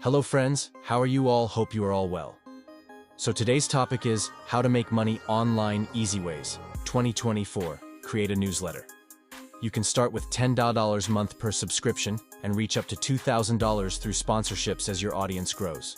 Hello friends, how are you all? Hope you are all well. So today's topic is how to make money online easy ways. 2024, create a newsletter. You can start with $10 a month per subscription and reach up to $2,000 through sponsorships as your audience grows.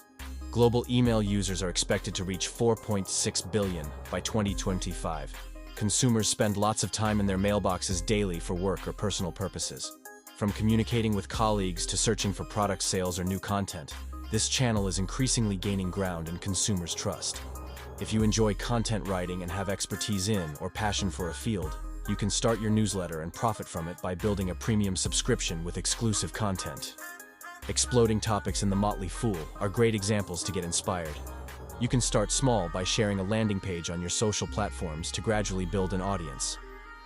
Global email users are expected to reach 4.6 billion by 2025. Consumers spend lots of time in their mailboxes daily for work or personal purposes. From communicating with colleagues to searching for product sales or new content, this channel is increasingly gaining ground in consumers' trust. If you enjoy content writing and have expertise in or passion for a field, you can start your newsletter and profit from it by building a premium subscription with exclusive content. Exploding topics in the Motley Fool are great examples to get inspired. You can start small by sharing a landing page on your social platforms to gradually build an audience.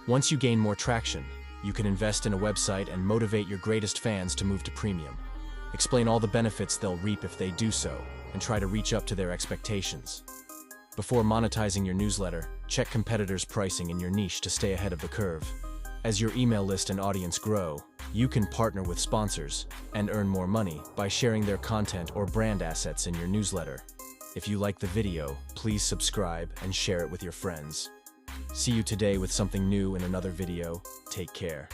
Once you gain more traction, you can invest in a website and motivate your greatest fans to move to premium. Explain all the benefits they'll reap if they do so, and try to reach up to their expectations. Before monetizing your newsletter, check competitors' pricing in your niche to stay ahead of the curve. As your email list and audience grow, you can partner with sponsors and earn more money by sharing their content or brand assets in your newsletter. If you like the video, please subscribe and share it with your friends. See you today with something new in another video. Take care.